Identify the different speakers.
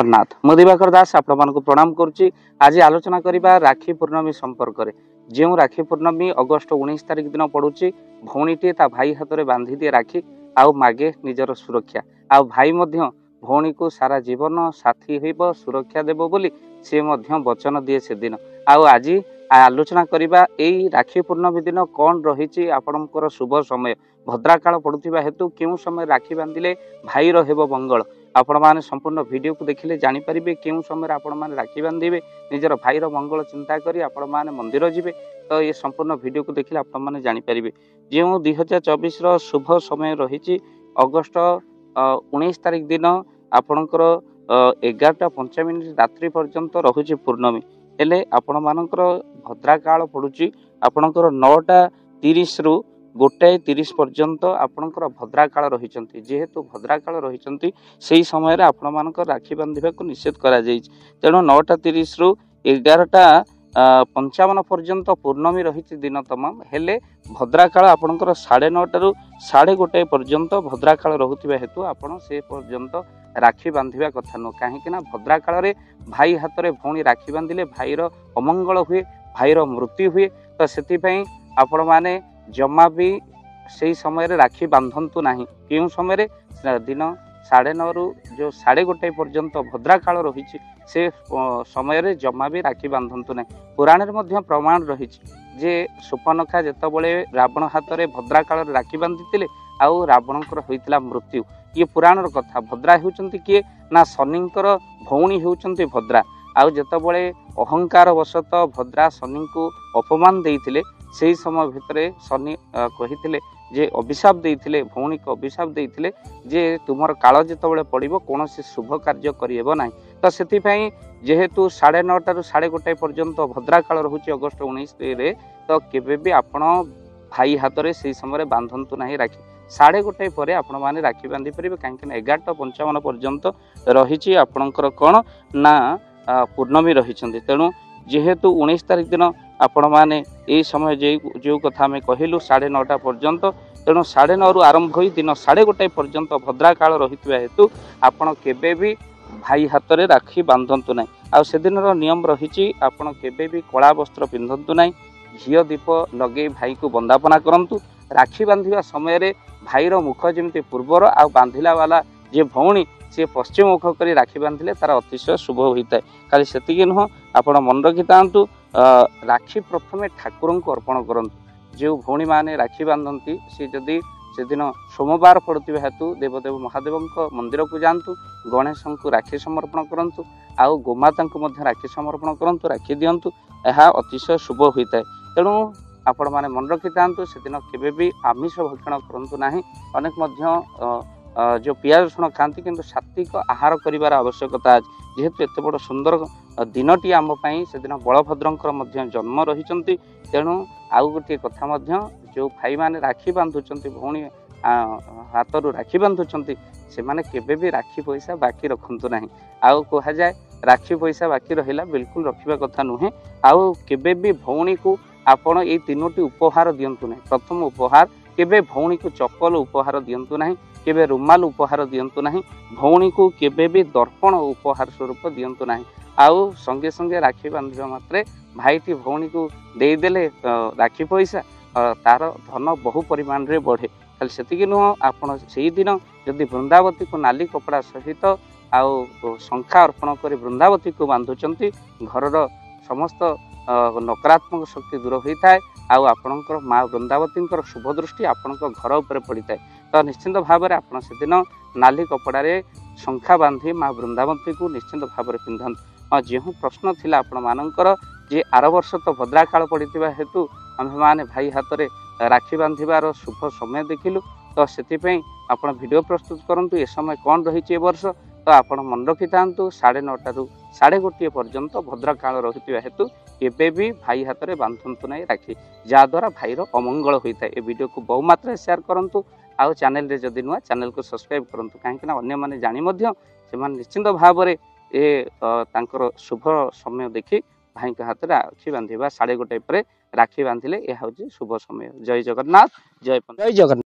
Speaker 1: जगन्नाथ मु दिवाकर दास आपण प्रणाम करुच्ची। आज आलोचना करबा राखी पूर्णमी संपर्क में। जो राखी पूर्णमी अगस्ट 19 तारिख दिन पड़ुची, भौणीटे ता भाई हाथ में बांधी दिए राखी आउ मागे निजर सुरक्षा। आउ भाई मध्य भौणी को सारा जीवन साथी होइब सुरक्षा देव बोली से मध्य वचन दिए से दिन। आउ आज आलोचना करबा एई राखी पूर्णमी दिन कौन रही आपणकर शुभ समय भद्राकाल पड़ुवा हेतु क्यों समय राखी बांधिले भाई हेब मंगल। आपण मैंने संपूर्ण वीडियो को देखिले जानीपारे क्यों समय आपण मैंने राखी बांधे निजर भाईर मंगल चिंता करी आपण मैंने मंदिर जीवे। तो ये संपूर्ण वीडियो को देखिले आपण मैंने जानीपारे जो 2024 शुभ समय रही अगस्ट 19 तारिख दिन आपणकर 11:05 रात्रि पर्यंत रहुची पूर्णमी। हेले आपण मानकर भद्राकाल पड़ुची आपणकर 9:30 रु 1:30 पर्यंत आपणकर भद्राकाल रही। जेहेतु भद्राकाल रही से समय आपण मानकर राखी बांधा को निषेध करा जायछि। तेणु 9:30 रु 11:55 पर्यंत पूर्णमी रही दिन तमाम। हेले भद्राकाल आपणकर 9:30 रु 1:30 पर्यंत भद्राकाल रहुथिबा हेतु आपण से पर्यंत राखी बांधिबा कथा न। कहीं भद्राकाल रे भाई हाथ में भौणी राखी बांधिले भाईर अमंगल हुए, भाईर मृत्यु हुए। तो से आपण माने जमा भी से समय राखी बांधतु नहीं। क्यों समय दिन 9:30 रु जो 1:30 पर्यंत भद्राकाल रही से समय जमा भी राखी बांधतु नहीं। पुराण में प्रमाण रही जे सुपर्णखा जितेबाला रावण हाथ में भद्राकाल राखी बांधि आउ रावणकर होता मृत्यु। ये पुराण कथा। भद्रा होती किए ना शनिंकर भौणी होती भद्रा। आउ जितेबाला अहंकार वशत भद्रा शनि को अपमान देते से समय भितर शनि कही जे अभिशाप देते भौणी को अभिशाप देते जे तुमर काल जितेबाला पड़ो कौन से शुभ कार्य करेब ना। तो से जेहेतु 9:30 रु 1:30 पर्यंत भद्राकाल रोचे अगस्ट 19 रे। तो केबे भी आपण भाई हाथ में से समय बांधतु ना राखी। 1:30 पर आपण मैंने राखी बांधि पारे कहीं 11:55 पर्यंत रही आपणकर कौन ना पूर्णमी रही। तेणु जेहेतु 19 तारिख दिन आपण मैंने यही समय जो कथा आम कहलु 9:30 पर्यंत। तेणु 9:30 रु आरंभ हो दिन 1:30 पर्यंत भद्राकाल रही हेतु आपण केबे भी भाई हाथ में राखी बांधतु ना। आ से दिन नियम रही आपण केबे भी कला वस्त्र पिंधतु ना। घीओ दीप लगे भाई को वंदापना करंतु। राखी बांधिबा समय रे भाईर मुख जमी पूर्वर आ बांधिला वाला जे भौणी सी पश्चिम मुख कर राखी बांधिले तार अतिशय शुभ होता है। खाली से नुह आप मन रखी था राखी प्रथमे ठाकुर को अर्पण करंतु। जो भौणी माने राखी बांधती सी जदि से दिन सोमवार पड़ुवा हेतु देवदेव महादेव मंदिर को जातु, गणेश को राखी समर्पण करंतु, आउ गोमाता को राखी समर्पण करंतु, राखी दिंतु। यह अतिशय शुभ होता है। तेणु आपण मैंने मन रखी था से दिन केबे भी आमिष भक्षण करूँ ना। अनेक जो पियाज रसुण खाती किंतु सात्विक आहार करिवार आवश्यकता आज। जेहेतु एत बड़ सुंदर दिनटी आम से दिन बलभद्रंकर जन्म रही। तेणु आउ गोटे कथा जो भाई माने राखी बांधुंट भौणी हाथ रू राखी बांधुंट से माने केबे भी राखी पैसा बाकी रखंतु ना। आउ कह जाए राखी पैसा बाकी रहिला बिल्कुल रखिबा कथा नुहे। आउ केबे भी भौणी को आपण ये 3टी उपहार दिंतु ना। प्रथम उपहार केबे भौणी को चप्पल उपहार दिंतु ना, केबे रुमाल उपहार दिंतु ना, भौणी को केबे भी दर्पण उपहार स्वरूप दिंतु ना। आउ संगे संगे राखी बांधिबा मात्रे भाईटी भौणी को देदेले राखी पैसा तार धन बहु परिमाण रे बढ़े। खाली से नुह आपण से दिन जदि वृंदावती को नाली कपड़ा सहित आउ शंखा अर्पण कर वृंदावती को बांधुंट घरर समस्त नकारात्मक शक्ति दूर होता है। आउ आपणकर माँ वृंदावती शुभ दृष्टि आपण घर उपर पड़ी है। तो निश्चिंत भाव में आप से दिन नाली कपड़ा रे शंखा बांधी माँ वृंदावती को निश्चिंत भाव में पिंधत। हाँ जो प्रश्न थिला आपण मानकर जे आर वर्ष तो भद्राकाल पड़ता हेतु आम मैंने भाई हाथ में राखी बांधार शुभ समय देखिलु। तो से आप वीडियो प्रस्तुत करूँ ए समय कौन रही वर्ष। तो आप मन रखी था 9:30 रु 1:30 पर्यंत भद्रकाल रही हेतु केबे भी भाई हाथ में बांधतु ना राखी, जहाद्वारा भाईर अमंगल होता है। ये वीडियो को बहु मात्रा शेयर करूँ। आउ चैनल रे जदि नुआ चैनल को सब्सक्राइब करूँ कहीं अन्य मैंने जानी निश्चिंत भाव में ये शुभ समय देखी भाई हाथ में राखी बांधा 1:30 पर राखी बांधिले यह हूँ शुभ समय। जय जगन्नाथ, जय जगन्नाथ।